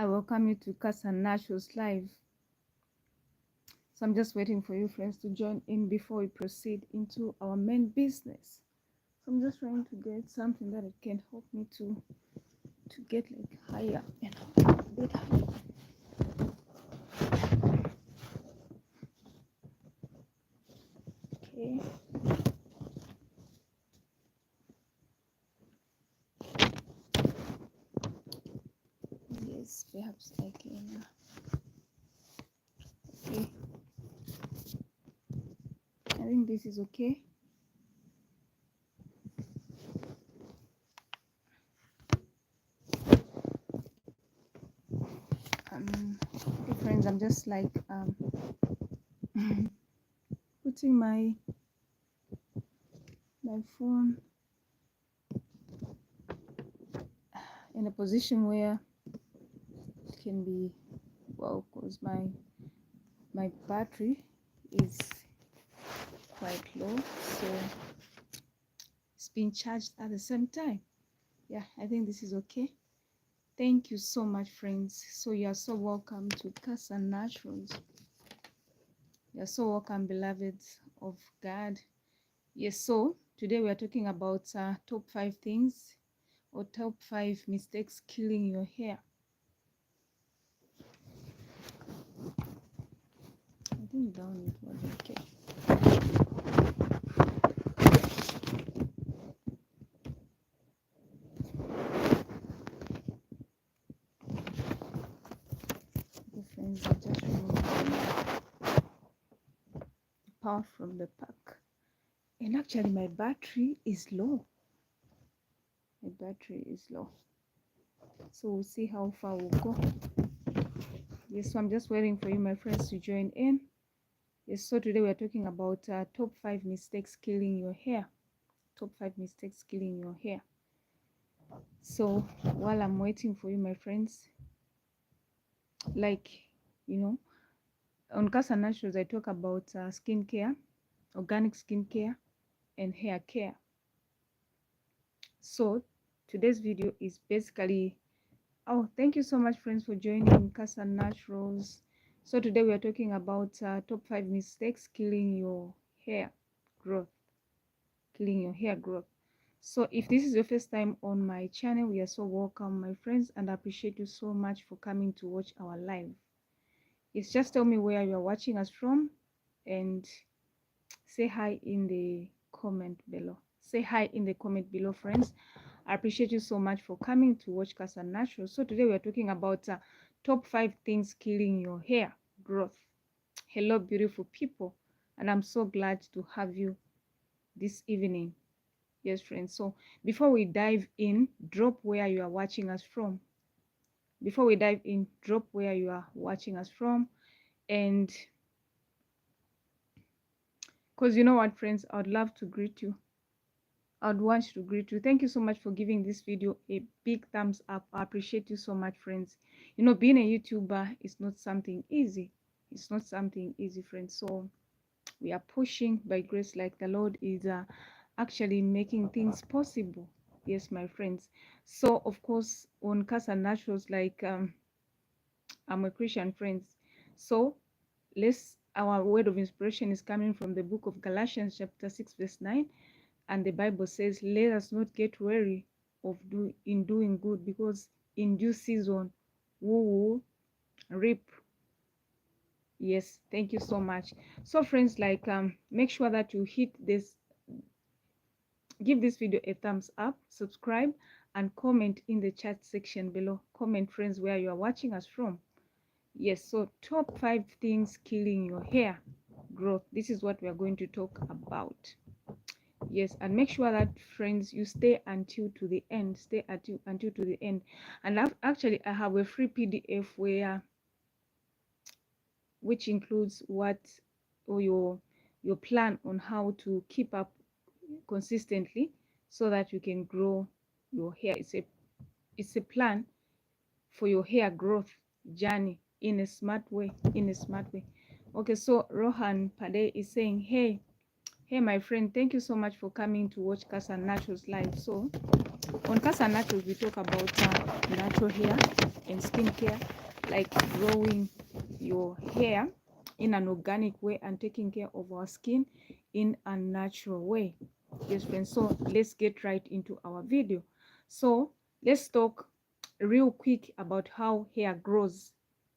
I welcome you to Cassia Naturals Live. So I'm just waiting for you friends to join in before we proceed into our main business. So I'm just trying to get something that it can help me to get like higher and a bit higher. Okay. Yes, perhaps I can. Okay. I think this is okay. Okay, friends, I'm just like putting my phone in a position where it can be well, because my battery is quite low, so it's being charged at the same time. Yeah, I think this is okay. Thank you so much, friends. So you are so welcome to Cassia Naturals. You are so welcome, beloveds of God. Yes, so today we are talking about top 5 things or top 5 mistakes killing your hair. I think down it was okay. Okay, friends, I just removed the power from the pack. And actually my battery is low. My battery is low. So we'll see how far we'll go. Yes, so I'm just waiting for you, my friends, to join in. Yes, so today we are talking about top 5 mistakes killing your hair. Top 5 mistakes killing your hair. So while I'm waiting for you, my friends, like, you know, on Cassia Naturals, I talk about skincare, organic skincare, and hair care. So today's video is basically, oh, thank you so much, friends, for joining Cassia Naturals. So today we are talking about top 5 mistakes killing your hair growth. Killing your hair growth. So if this is your first time on my channel, we are so welcome, my friends, and I appreciate you so much for coming to watch our live. It's just tell me where you are watching us from and say hi in the comment below. Say hi in the comment below, friends. I appreciate you so much for coming to watch Cassia Naturals. So today we are talking about top 5 things killing your hair growth. Hello, beautiful people, and I'm so glad to have you this evening. Yes, friends. So before we dive in, drop where you are watching us from. Before we dive in, drop where you are watching us from. And because you know what, friends, I would love to greet you. I would want to greet you. Thank you so much for giving this video a big thumbs up. I appreciate you so much, friends. You know, being a YouTuber is not something easy. It's not something easy, friends. So we are pushing by grace, like the Lord is actually making things possible. Yes, my friends. So of course on Cassia Naturals, like I'm a Christian, friends. So our word of inspiration is coming from the book of Galatians chapter 6 verse 9, and the Bible says, let us not get weary of doing good, because in due season we will reap. Yes, thank you so much. So friends, like make sure that you hit this, give this video a thumbs up, subscribe, and comment in the chat section below. Comment, friends, where you are watching us from. Yes, so top 5 things killing your hair growth. This is what we are going to talk about. Yes, and make sure that, friends, you stay until to the end. Stay until to the end. And actually I have a free PDF where, which includes what, or your plan on how to keep up consistently so that you can grow your hair. It's a plan for your hair growth journey in a smart way. Okay, so Rohan Pade is saying, hey, Hey my friend, thank you so much for coming to watch Cassia Naturals live. So on Cassia Naturals we talk about natural hair and skincare, like growing your hair in an organic way and taking care of our skin in a natural way. Yes friends, so let's get right into our video. So let's talk real quick about how hair grows.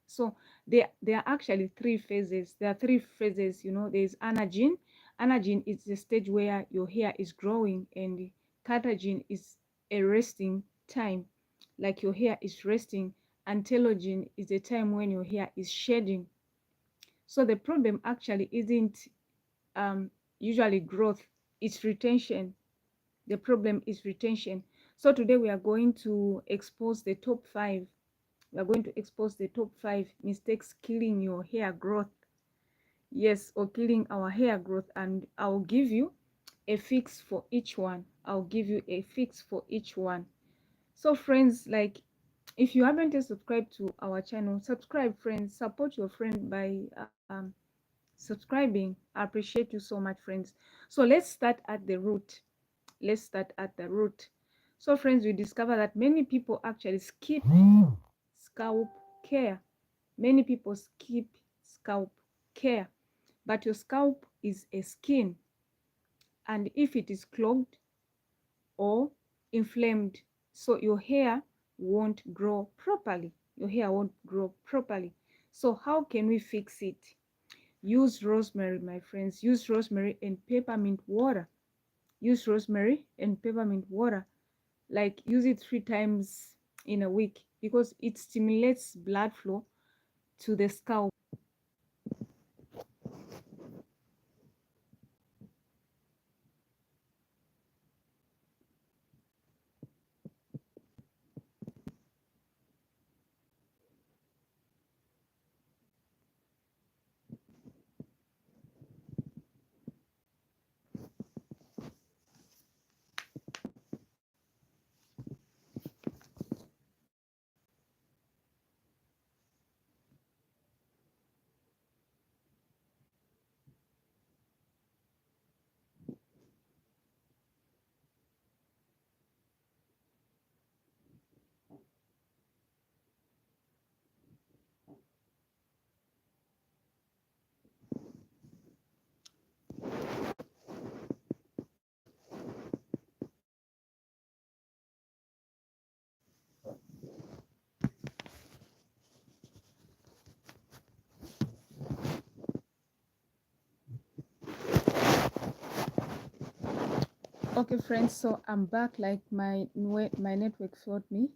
So there are actually three phases. There are three phases, you know. There's anagen. Anagen is the stage where your hair is growing, and catagen is a resting time, like your hair is resting, and telogen is the time when your hair is shedding. So the problem actually isn't usually growth, it's retention. The problem is retention. So today we are going to expose the top five. We are going to expose the top five mistakes killing your hair growth. Yes, or killing our hair growth, and I'll give you a fix for each one. I'll give you a fix for each one. So friends, like, if you haven't yet subscribed to our channel, subscribe friends. Support your friend by subscribing. I appreciate you so much friends. So let's start at the root. Let's start at the root. So friends, we discover that many people actually skip scalp care. Many people skip scalp care, but your scalp is a skin, and if it is clogged or inflamed, so your hair won't grow properly. Your hair won't grow properly. So how can we fix it? Use rosemary, my friends. Use rosemary and peppermint water. Use rosemary and peppermint water. Like, use it 3 times in a week, because it stimulates blood flow to the scalp. Okay friends, so I'm back, like my network failed me.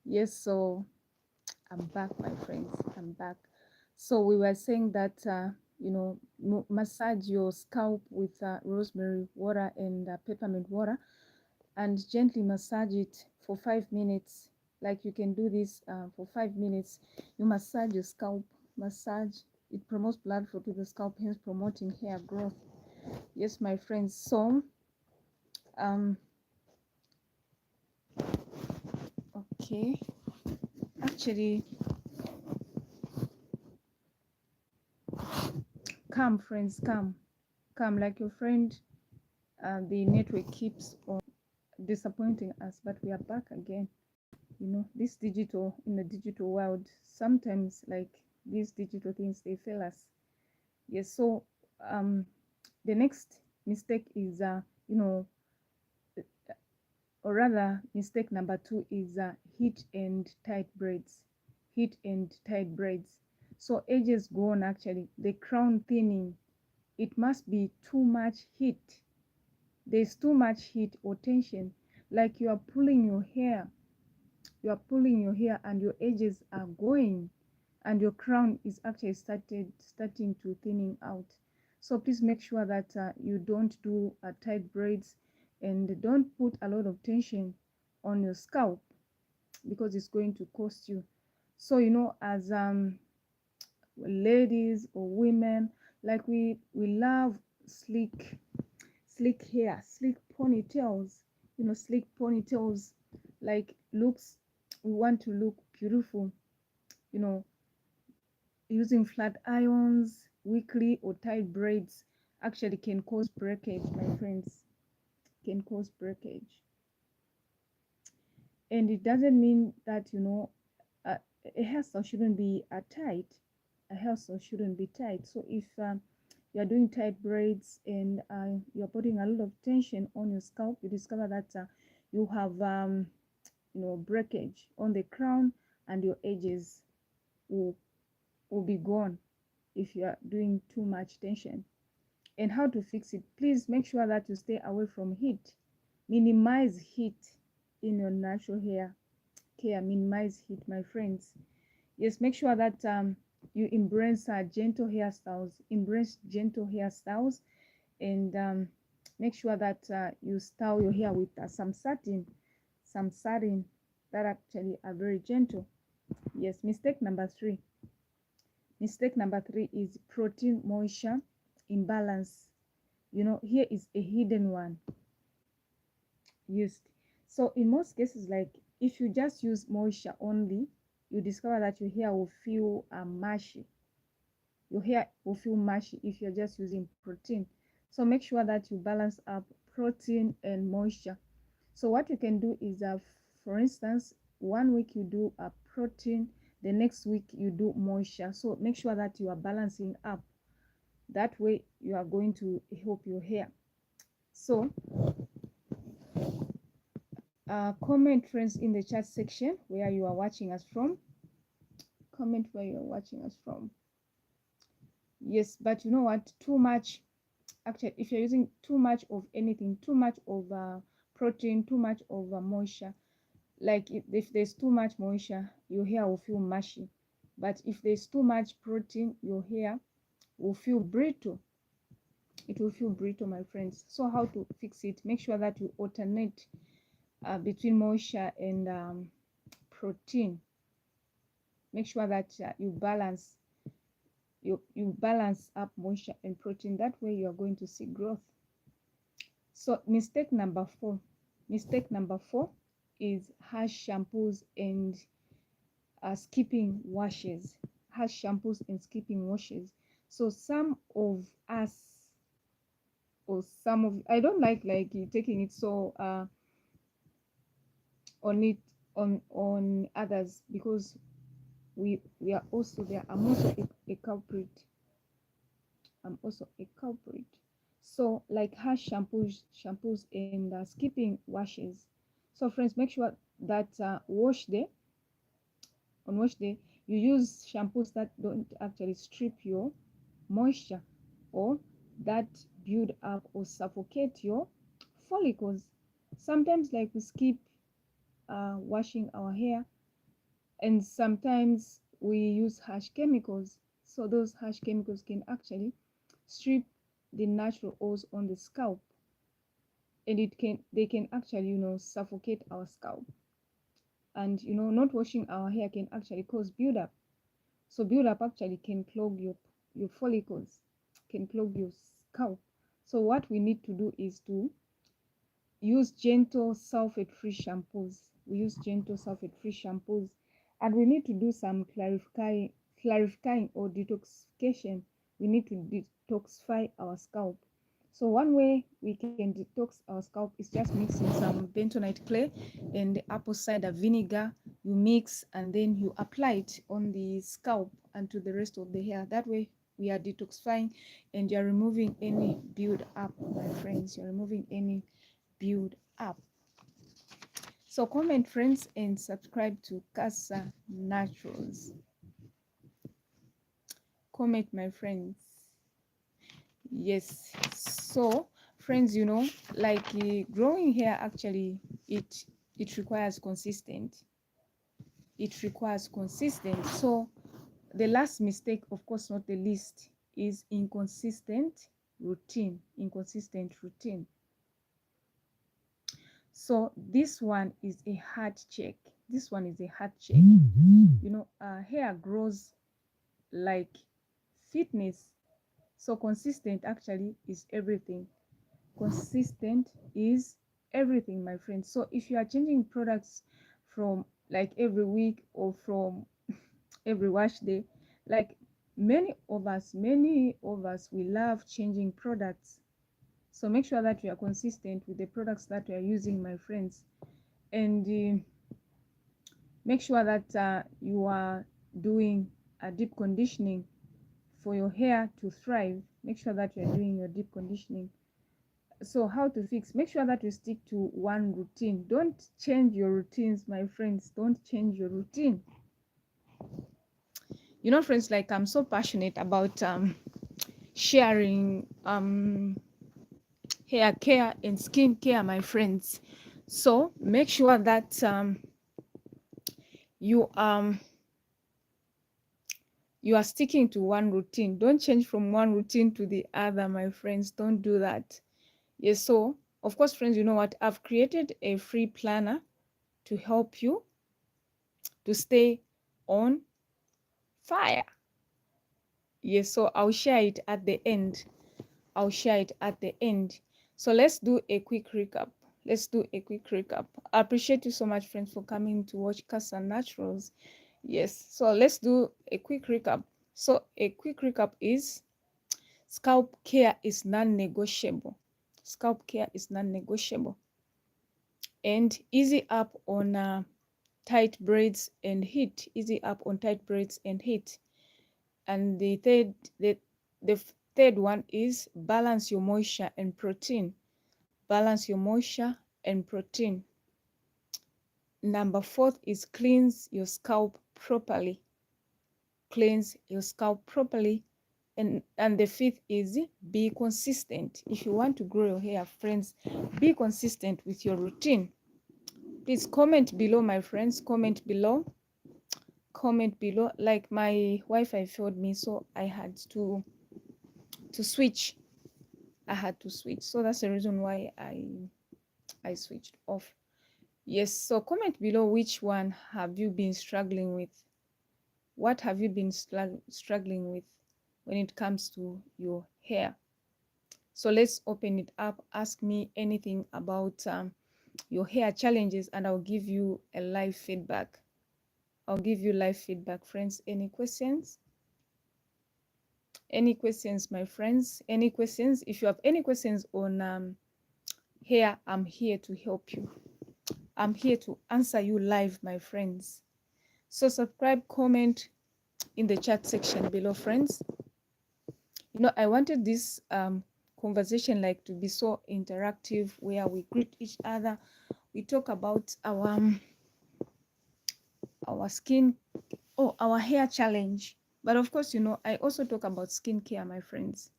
Yes, so I'm back, my friends. I'm back. So we were saying that you know, massage your scalp with rosemary water and peppermint water, and gently massage it for 5 minutes. Like, you can do this for 5 minutes. You massage your scalp. Massage, it promotes blood flow to the scalp, hence promoting hair growth. Yes, my friends. So um okay, actually, come friends, come, like your friend. The network keeps on disappointing us, but we are back again. You know, this digital, in the digital world, sometimes, like, these digital things, they fail us. Yes, so um the next mistake is you know, or rather mistake number two is heat and tight braids. Heat and tight braids. So edges go on, actually, the crown thinning. It must be too much heat. There's too much heat or tension, like you are pulling your hair. You are pulling your hair and your edges are going, and your crown is actually starting to thinning out. So please make sure that you don't do tight braids, and don't put a lot of tension on your scalp, because it's going to cost you. So, you know, as ladies or women, like, we love slick hair, slick ponytails, you know, slick ponytails, like, looks, we want to look beautiful, you know, using flat irons weekly or tight braids. actually can cause breakage, my friends, can cause breakage. And it doesn't mean that, you know, a hairstyle shouldn't be tight. A hairstyle shouldn't be tight. So if you're doing tight braids and you're putting a lot of tension on your scalp, you discover that you have you know, breakage on the crown, and your edges will, will be gone if you are doing too much tension. And how to fix it? Please make sure that you stay away from heat. Minimize heat in your natural hair care. Minimize heat, my friends. Yes, make sure that you embrace gentle hairstyles. Embrace gentle hairstyles, and make sure that you style your hair with some satin that actually are very gentle. Yes, mistake number three. Mistake number three is protein moisture imbalance. You know, here is a hidden one used. So in most cases, like if you just use moisture only, you discover that your hair will feel mushy. Your hair will feel mushy if you're just using protein. So make sure that you balance up protein and moisture. So what you can do is, for instance, one week you do a protein, the next week you do moisture. So make sure that you are balancing up. That way you are going to help your hair. So comment, friends, in the chat section where you are watching us from. Comment where you are watching us from. Yes, but you know what? Too much, actually, if you're using too much of anything, too much of protein, too much of moisture, like if there's too much moisture, your hair will feel mushy. But if there's too much protein, your hair will feel brittle. It will feel brittle, my friends. So how to fix it? Make sure that you alternate between moisture and protein. Make sure that you balance up moisture and protein. That way you are going to see growth. So mistake number four is harsh shampoos and skipping washes. Harsh shampoos and skipping washes. So some of us, or some of, I don't like taking it so on it on others, because we are also there. I'm also a culprit. I'm also a culprit. So like harsh shampoos and skipping washes. So friends, make sure that on wash day you use shampoos that don't actually strip your moisture, or that build up or suffocate your follicles. Sometimes like we skip washing our hair, and sometimes we use harsh chemicals. So those harsh chemicals can actually strip the natural oils on the scalp, and they can actually, you know, suffocate our scalp. And you know, not washing our hair can actually cause buildup. So buildup actually can clog your follicles, can clog your scalp. So what we need to do is to use gentle sulfate-free shampoos. We use gentle sulfate-free shampoos, and we need to do some clarifying or detoxification. We need to detoxify our scalp. So one way we can detox our scalp is just mixing some bentonite clay and apple cider vinegar. You mix and then you apply it on the scalp and to the rest of the hair. That way we are detoxifying, and you're removing any build up, my friends. You're removing any build up. So comment, friends, and subscribe to Cassia Naturals. Comment, my friends. Yes. So friends, you know, like growing hair, actually it requires consistent. It requires consistent. So the last mistake, of course not the least, is inconsistent routine. Inconsistent routine. So this one is a hard check. This one is a hard check. You know, hair grows like fitness. So consistent actually is everything. Consistent is everything, my friends. So if you are changing products from like every week or from every wash day, like Many of us, we love changing products. So make sure that you are consistent with the products that you are using, my friends. And make sure that you are doing a deep conditioning for your hair to thrive. Make sure that you are doing your deep conditioning. So how to fix? Make sure that you stick to one routine. Don't change your routines, my friends. Don't change your routine. You know, friends, like I'm so passionate about sharing hair care and skin care, my friends. So make sure that you you are sticking to one routine. Don't change from one routine to the other, my friends. Don't do that. Yes, so of course, friends, you know what? I've created a free planner to help you to stay on fire. Yes, so I'll share it at the end. I'll share it at the end. So let's do a quick recap. Let's do a quick recap. I appreciate you so much, friends, for coming to watch Cassia Naturals. Yes, so let's do a quick recap. So a quick recap is scalp care is non-negotiable. Scalp care is non-negotiable. And easy up on tight braids and heat. Easy up on tight braids and heat. And the third one is balance your moisture and protein. Balance your moisture and protein. Number fourth is cleanse your scalp properly. Cleanse your scalp properly. And the fifth is be consistent. If you want to grow your hair, friends, be consistent with your routine. Please comment below, my friends. Comment below. Comment below. Like my Wi-Fi failed me, so I had to switch. I had to switch. So that's the reason why I switched off. Yes, so comment below which one have you been struggling with. What have you been struggling with when it comes to your hair? So let's open it up. Ask me anything about your hair challenges and I'll give you a live feedback. I'll give you live feedback, friends. Any questions? Any questions, my friends? Any questions? If you have any questions on hair, I'm here to help you. I'm here to answer you live, my friends. So subscribe, comment in the chat section below, friends. You know, I wanted this conversation like to be so interactive, where we greet each other, we talk about our skin, our hair challenge. But of course, you know, I also talk about skincare, my friends.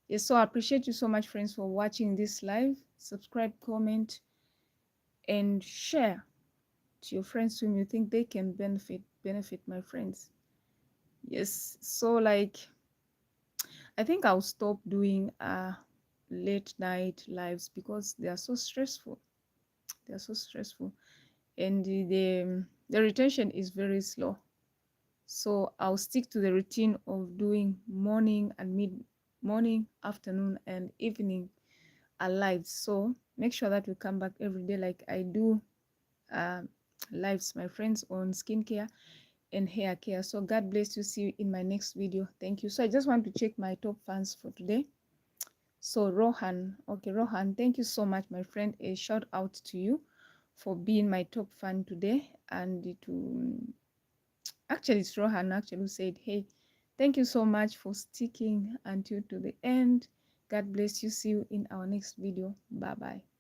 Yes, so I appreciate you so much, friends, for watching this live. Subscribe, comment, and share to your friends whom you think they can benefit, my friends. Yes, so like I think I'll stop doing late night lives because they are so stressful. They are so stressful, and the retention is very slow. So I'll stick to the routine of doing morning, afternoon, and evening lives. So make sure that we come back every day, like I do lives, my friends, on skincare and hair care. So God bless you. See you in my next video. Thank you. So I just want to check my top fans for today. So Rohan, okay, Rohan, thank you so much, my friend. A shout out to you for being my top fan today. And actually it's Rohan actually who said, hey, thank you so much for sticking until to the end. God bless you. See you in our next video. Bye bye.